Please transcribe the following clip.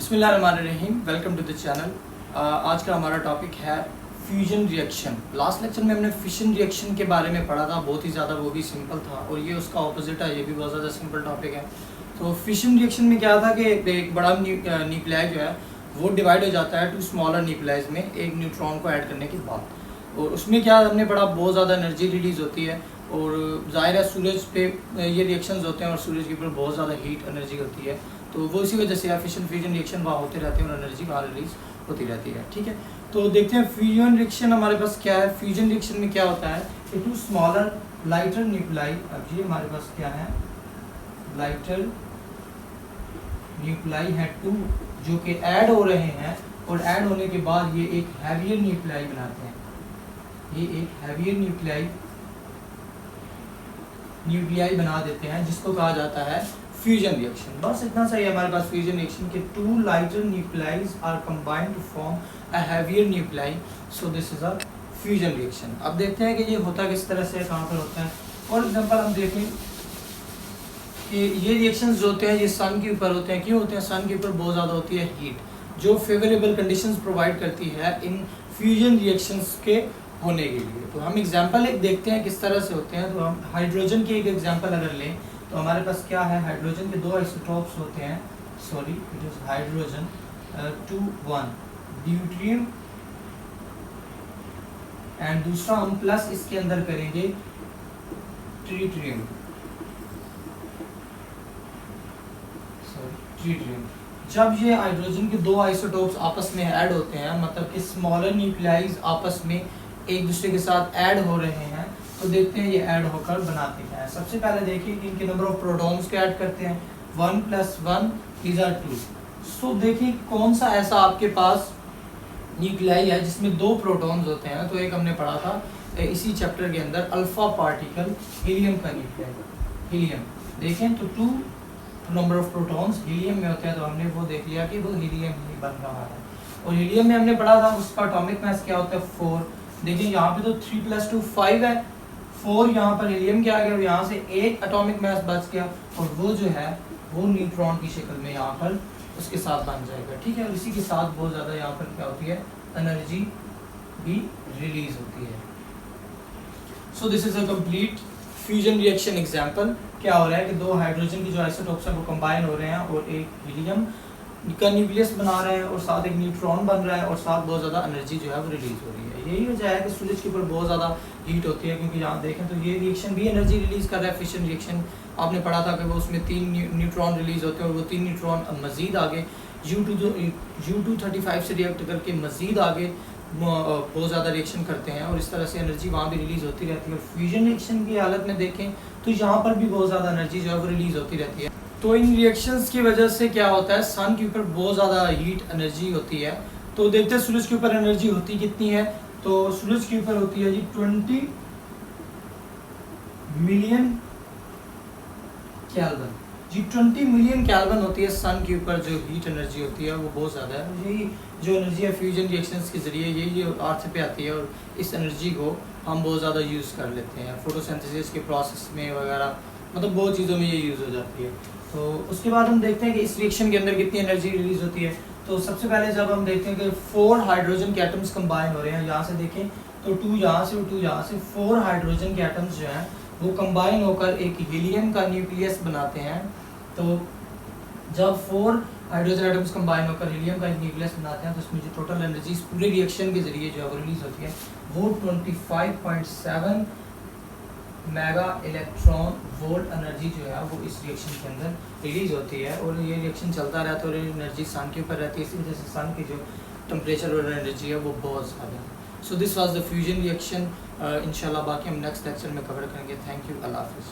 बिस्मिल्लाहिर्रहमानिर्रहीम, welcome to the channel. आज का हमारा टॉपिक है फ्यूजन रिएक्शन। लास्ट लेक्चर में हमने फिशन रिएक्शन के बारे में पढ़ा था, बहुत ही ज़्यादा वो भी सिंपल था, और ये उसका ऑपोजिट है, ये भी बहुत ज़्यादा सिंपल टॉपिक है। तो फिशन रिएक्शन में क्या था कि एक बड़ा न्यूक्लियाई जो है वो डिवाइड हो जाता है टू स्मॉलर न्यूक्लियाइज में एक न्यूट्रॉन को ऐड करने के बाद, और उसमें क्या हमने पढ़ा, बहुत ज़्यादा एनर्जी रिलीज़ होती है, और ज़ाहिर है सूरज पे ये रिएक्शंस होते हैं और सूरज के ऊपर बहुत ज़्यादा हीट एनर्जी होती है, तो वो इसी वजह से फिशन फ्यूजन रिएक्शन वहाँ होते रहते हैं और एनर्जी वहाँ रिलीज होती रहती है। ठीक है, तो देखते हैं फ्यूजन रिएक्शन हमारे पास क्या है। फ्यूजन रिएक्शन में क्या होता है कि टू स्मॉलर लाइटर न्यूक्लाई, अब ये हमारे पास क्या है, लाइटर न्यूक्लाई है टू, जो कि ऐड हो रहे हैं, और ऐड होने के बाद ये एक हैवियर न्यूक्लाई बनाते हैं। ये एक हैवियर न्यूक्लियाई बना देते हैं, जिसको कहा जाता है फ्यूजन रिएक्शन। बस इतना सही है हमारे पास फ्यूजन रिएक्शन के two lighter nuclei are combined to form a heavier nuclei, so this is a fusion reaction. अब देखते हैं कि ये होता किस तरह से, कहाँ पर होता है। फॉर एग्जांपल हम देखें कि ये रिएक्शंस जो होते हैं ये सन के ऊपर होते हैं। क्यों होते हैं? सन के ऊपर बहुत ज़्यादा होती है हीट, जो फेवरेबल कंडीशंस प्रोवाइड करती है इन फ्यूजन रिएक्शंस के होने के लिए। तो हम एग्जांपल एक देखते हैं किस तरह से होते हैं। तो हम हाइड्रोजन की एक एग्जांपल अगर लें तो हमारे पास क्या है, हाइड्रोजन के दो आइसोटोप्स होते हैं, sorry it is hydrogen 2,1 deuterium, and दूसरा हम प्लस इसके अंदर करेंगे ट्रिटियम, ट्रिटियम। जब ये हाइड्रोजन के दो आइसोटोप्स आपस में ऐड होते हैं, मतलब कि स्मॉलर न्यूक्लियाइज आपस में एक दूसरे के साथ ऐड हो रहे हैं, तो देखते हैं ये ऐड होकर बनाते हैं। सबसे पहले देखिए कि इनके नंबर ऑफ प्रोटॉन्स को ऐड करते हैं, 1 + 1 = 2। सो देखिए कौन सा ऐसा आपके पास न्यूक्लियाई है जिसमें दो प्रोटॉन्स होते हैं। तो एक हमने पढ़ा था इसी चैप्टर के अंदर, अल्फा पार्टिकल हीलियम का न्यूक्लियाई, हीलियम। देखें तो 2 नंबर ऑफ प्रोटॉन्स हीलियम में होते हैं, तो हमने वो देख लिया कि वो हीलियम ही बन रहा है। और हीलियम में हमने पढ़ा था उसका एटॉमिक मास क्या होता है, 4। देखिए यहाँ पे तो 3 + 2 5 है, 4 यहाँ पर हीलियम के आ गया, यहाँ से एक एटॉमिक मास बच गया, और वो जो है वो न्यूट्रॉन की शक्ल में यहाँ पर उसके साथ बन जाएगा। ठीक है, और इसी के साथ बहुत ज़्यादा यहाँ पर क्या होती है, एनर्जी भी रिलीज होती है। सो this is a complete fusion reaction example. क्या हो रहा है कि दो हाइड्रोजन की जो आइसोटोप्स हैं वो कंबाइन हो रहे हैं, और एक हीलियम का न्यूक्लियस बना रहे हैं, और साथ एक न्यूट्रॉन बन रहा है, और साथ बहुत ज़्यादा एनर्जी जो है वो रिलीज हो रही है। यही वजह है कि सूरज के ऊपर बहुत ज़्यादा हीट होती है, क्योंकि यहाँ देखें तो ये रिएक्शन भी एनर्जी रिलीज कर रहा है। फिशन रिएक्शन आपने पढ़ा था कि वो उसमें 3 न्यूट्रॉन रिलीज होते हैं, और वो 3 न्यूट्रॉन मज़ीद आगे U235 से रिएक्ट करके मज़ीद आगे बहुत ज़्यादा रिएक्शन करते हैं, और इस तरह से एनर्जी वहाँ भी रिलीज़ होती रहती है। और फ्यूजन रिएक्शन की हालत में देखें तो यहाँ पर भी बहुत ज़्यादा एनर्जी जो है वो रिलीज़ होती रहती है। तो इन रिएक्शंस की वजह से क्या होता है, सन के ऊपर बहुत ज़्यादा हीट एनर्जी होती है। तो देखते हैं सूरज के ऊपर एनर्जी होती कितनी है। तो सूरज के ऊपर होती है जी 20 मिलियन केल्विन जी, 20 मिलियन केल्विन होती है सन के ऊपर जो हीट एनर्जी होती है, वो बहुत ज़्यादा है। यही जो एनर्जी है फ्यूजन रिएक्शंस के ज़रिए यही अर्थ पे आती है, और इस एनर्जी को हम बहुत ज़्यादा यूज़ कर लेते हैं फोटोसिंथेसिस के प्रोसेस में वगैरह, मतलब बहुत चीज़ों में ये यूज़ हो जाती है। तो उसके बाद हम देखते हैं कि इस रिएक्शन के अंदर कितनी एनर्जी रिलीज होती है। तो सबसे पहले जब हम देखते हैं कि 4 हाइड्रोजन के एटम्स कंबाइन हो रहे हैं, यहाँ से देखें तो 2 यहाँ से और 2 यहाँ से, 4 हाइड्रोजन के एटम्स जो हैं वो कंबाइन होकर एक हीलियम का न्यूक्लियस बनाते हैं। तो जब 4 हाइड्रोजन एटम्स कंबाइन होकर हीलियम का एक न्यूक्लियस बनाते हैं, तो उसमें जो टोटल एनर्जी इस पूरे रिएक्शन के जरिए जो है वो रिलीज होती है, वो 25.7 मेगा इलेक्ट्रॉन वोल्ट एनर्जी जो है वो इस रिएक्शन के अंदर रिलीज होती है। और ये रिएक्शन चलता रहता है, और ये एनर्जी सन के ऊपर रहती है, इसी वजह से सन की जो टेम्परेचर और एनर्जी है वो बहुत ज़्यादा है। So this was the fusion reaction. इंशाल्लाह बाकी हम नेक्स्ट लेक्चर में कवर करेंगे। थैंक यू, अल्लाह हाफिज़।